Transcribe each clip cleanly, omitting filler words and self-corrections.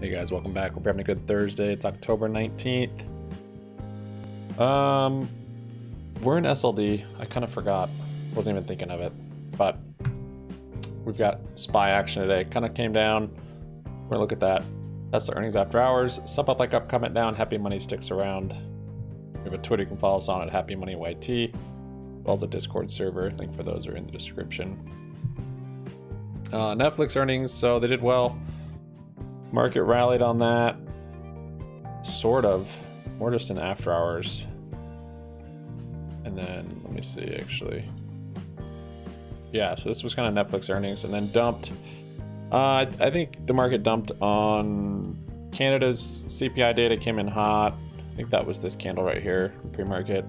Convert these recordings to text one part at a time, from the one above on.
Hey guys, welcome back. Hope you're having a good Thursday. It's October 19th. We're in SLD. I kind of forgot. Wasn't even thinking of it. But we've got SPY action today. Kind of came down. We're gonna look at that. That's the earnings after hours. Some up like up, comment down. Happy Money sticks around. We have a Twitter you can follow us on at Happy Money YT, as well as a Discord server. Link for those are in the description. Netflix earnings, so they did well. Market rallied on that, sort of, more just in after hours. And then, let me see, actually. Yeah, so this was kind of Netflix earnings, and then dumped. I think the market dumped on Canada's CPI data, came in hot. I think that was this candle right here, pre-market.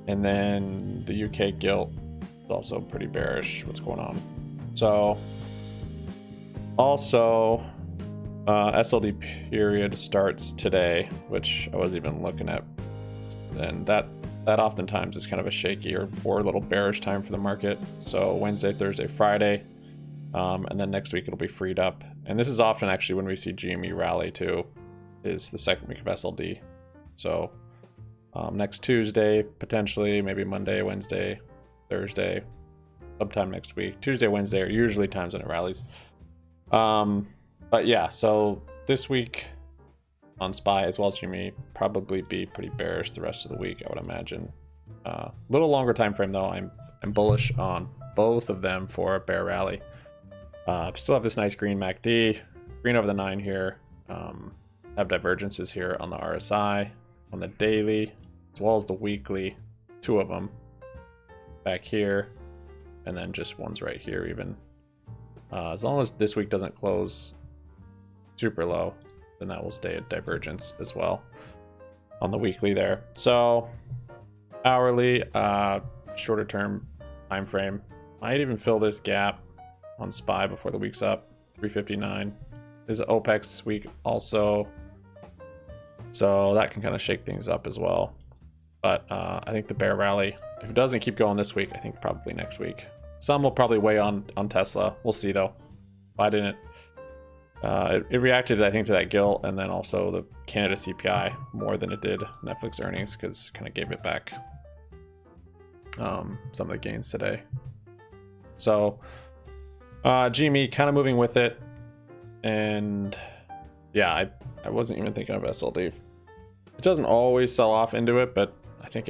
And then the UK gilt is also pretty bearish. What's going on? So, also, SLD period starts today, which I was even looking at, and that oftentimes is kind of a shaky or a little bearish time for the market. So Wednesday, Thursday, Friday, and then next week it'll be freed up. And this is often actually when we see GME rally too, is the second week of SLD. So next Tuesday, potentially, maybe Monday, Wednesday, Thursday, sometime next week. Tuesday, Wednesday are usually times when it rallies. But yeah, so this week on SPY as well as GME probably be pretty bearish the rest of the week, I would imagine. Little longer time frame though. I'm bullish on both of them for a bear rally. Still have this nice green MACD, green over the 9 here. Have divergences here on the RSI, on the daily, as well as the weekly, 2 of them back here, and then just one's right here even. As long as this week doesn't close super low, then that will stay at divergence as well on the weekly there. So hourly, shorter term time frame, might even fill this gap on SPY before the week's up. 359 is an OPEX week also, so that can kind of shake things up as well. But I think the bear rally, if it doesn't keep going this week, I think probably next week. Some will probably weigh on Tesla. We'll see though. Why didn't it reacted, I think, to that gilt and then also the Canada CPI more than it did Netflix earnings, because kind of gave it back some of the gains today. So GME kind of moving with it, and yeah, I wasn't even thinking of SLD. It doesn't always sell off into it, but I think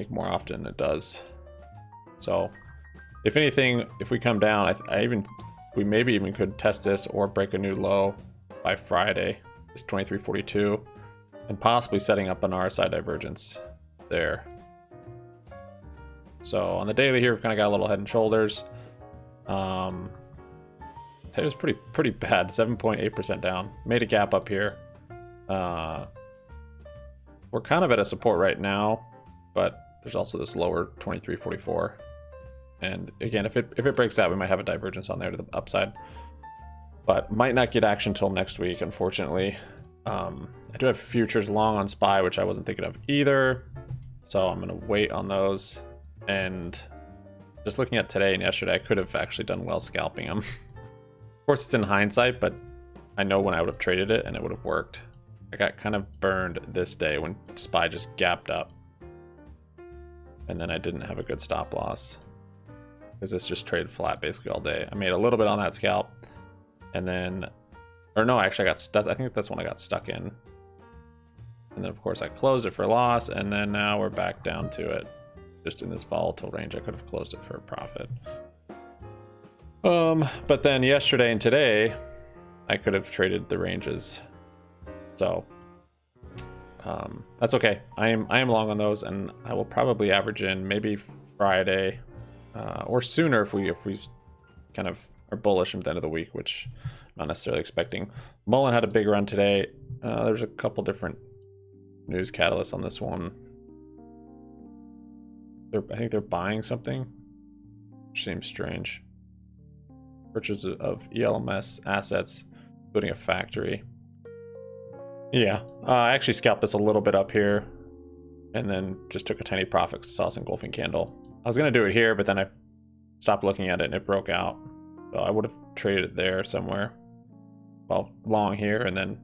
more often it does. So if anything, if we come down, we maybe even could test this or break a new low by Friday, this 2342, and possibly setting up an RSI divergence there. So on the daily here, we've kind of got a little head and shoulders. It was pretty bad, 7.8% down. Made a gap up here. We're kind of at a support right now, but there's also this lower 2344. And again, if it breaks that, we might have a divergence on there to the upside, but might not get action until next week, unfortunately. I do have futures long on SPY, which I wasn't thinking of either, so I'm gonna wait on those. And just looking at today and yesterday, I could have actually done well scalping them. Of course, it's in hindsight, but I know when I would have traded it and it would have worked. I got kind of burned this day when SPY just gapped up, and then I didn't have a good stop loss, because this just traded flat basically all day. I made a little bit on that scalp, and then, or no, actually I got stuck. I think that's when I got stuck in. And then of course I closed it for loss, and then now we're back down to it, just in this volatile range. I could have closed it for a profit. But then yesterday and today, I could have traded the ranges. So that's okay. I am long on those, and I will probably average in maybe Friday, or sooner if we kind of are bullish at the end of the week, which I'm not necessarily expecting. Mullen had a big run today. There's a couple different news catalysts on this one. I think they're buying something, which seems strange. Purchase of ELMS assets, including a factory. Yeah, I actually scalped this a little bit up here, and then just took a tiny profit because I saw this engulfing candle. I was gonna do it here, but then I stopped looking at it and it broke out. So I would have traded it there somewhere. Well, long here, and then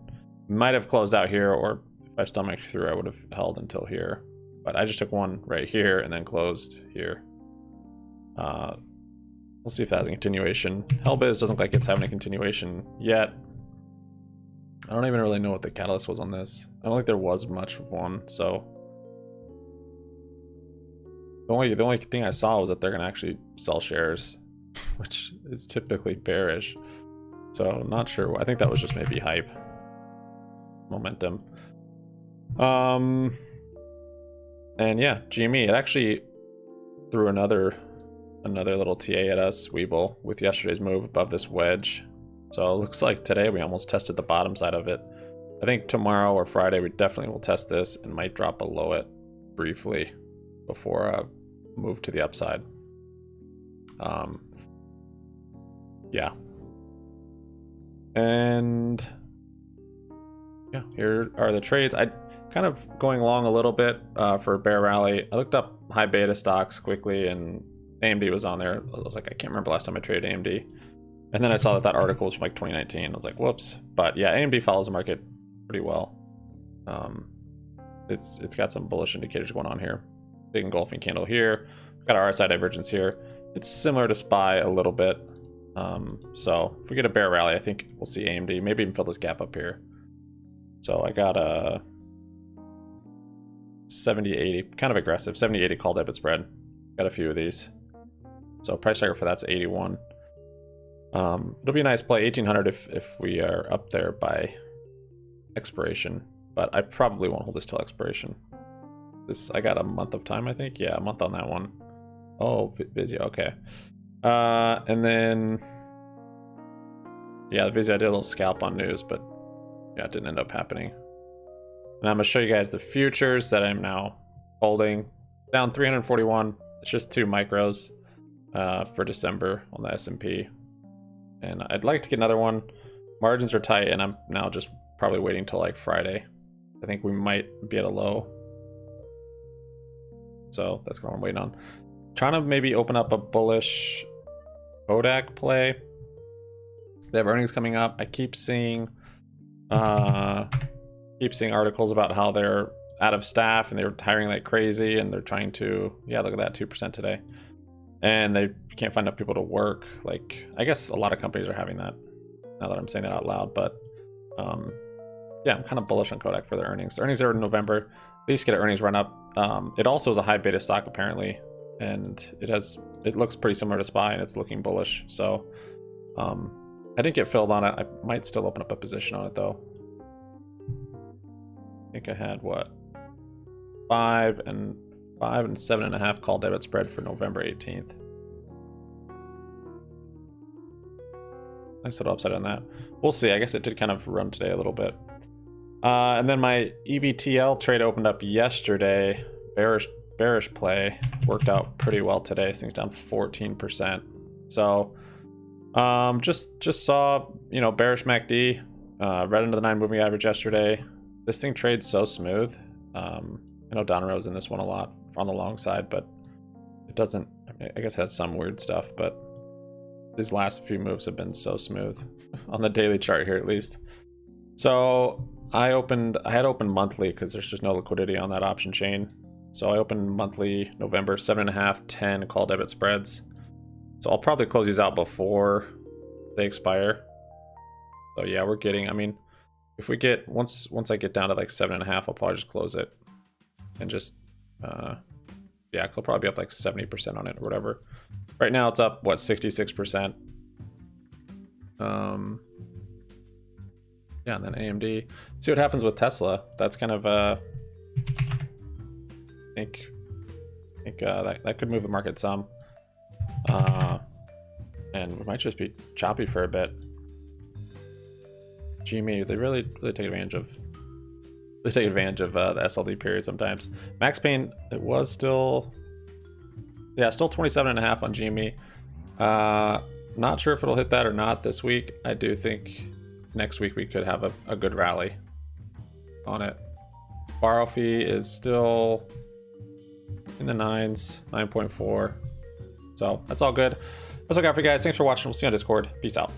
Might have closed out here, or if I stomached through, I would have held until here. But I just took one right here and then closed here. We'll see if that has a continuation. Hellbiz doesn't look like it's having a continuation yet. I don't even really know what the catalyst was on this. I don't think there was much of one, so the only thing I saw was that they're gonna actually sell shares, which is typically bearish. So not sure. I think that was just maybe hype, momentum. And yeah, GME, it actually threw another little TA at us, Weeble, with yesterday's move above this wedge. So it looks like today we almost tested the bottom side of it. I think tomorrow or Friday we definitely will test this and might drop below it briefly before a move to the upside. Yeah. And yeah, here are the trades. I kind of going long a little bit for a bear rally. I looked up high beta stocks quickly and AMD was on there. I was like, I can't remember last time I traded AMD. And then I saw that article was from like 2019. I was like, whoops. But yeah, AMD follows the market pretty well. It's got some bullish indicators going on here. Big engulfing candle here. We've got our RSI divergence here. It's similar to SPY a little bit. So if we get a bear rally, I think we'll see AMD maybe even fill this gap up here. So I got a 70-80, kind of aggressive, 70-80 call debit spread. Got a few of these. So price target for that's 81. It'll be a nice play, 1800 if we are up there by expiration, but I probably won't hold this till expiration. I got a month of time, I think. Yeah, a month on that one. Oh, Vizio, okay. And then, yeah, the Vizio, I did a little scalp on news, but yeah, it didn't end up happening. And I'm gonna show you guys the futures that I'm now holding. Down 341. It's just 2 micros for December on the S&P. And I'd like to get another one. Margins are tight, and I'm now just probably waiting till like Friday. I think we might be at a low. So that's what I'm waiting on. Trying to maybe open up a bullish Kodak play. They have earnings coming up. I keep seeing articles about how they're out of staff and they're hiring like crazy, and they're trying to, yeah, look at that, 2% today. And they can't find enough people to work. Like, I guess a lot of companies are having that, now that I'm saying that out loud. But yeah, I'm kind of bullish on Kodak for their earnings. The earnings are in November. At least get an earnings run up. It also is a high beta stock apparently, and it looks pretty similar to SPY, and it's looking bullish. So I didn't get filled on it. I might still open up a position on it though. I think I had what, 5 and 7.5 call debit spread for November 18th. Nice little upside on that. We'll see. I guess it did kind of run today a little bit. And then my EBTL trade opened up yesterday. Bearish play worked out pretty well today. This thing's down 14%. So just saw, you know, bearish MACD right into the 9 moving average yesterday. This thing trades so smooth. I know Donnero's in this one a lot on the long side, but it doesn't, I guess it has some weird stuff, but these last few moves have been so smooth on the daily chart here at least. So I had opened monthly because there's just no liquidity on that option chain. So I opened monthly November 7.5, 10 call debit spreads. So I'll probably close these out before they expire. So yeah, we're getting, I mean, if we get, once I get down to like 7.5, I'll probably just close it and just, yeah, because I'll probably be up like 70% on it or whatever. Right now it's up, what, 66%. Yeah, and then AMD. See what happens with Tesla. That's kind of, I think that could move the market some. And we might just be choppy for a bit. GME, they really take advantage of the SLD period sometimes. Max Pain, it was still, yeah, still 27.5 on GME. Not sure if it'll hit that or not this week. I do think next week we could have a good rally on it. Borrow fee is still in the 9s, 9.4. So that's all good. That's all I got for you guys. Thanks for watching. We'll see you on Discord. Peace out.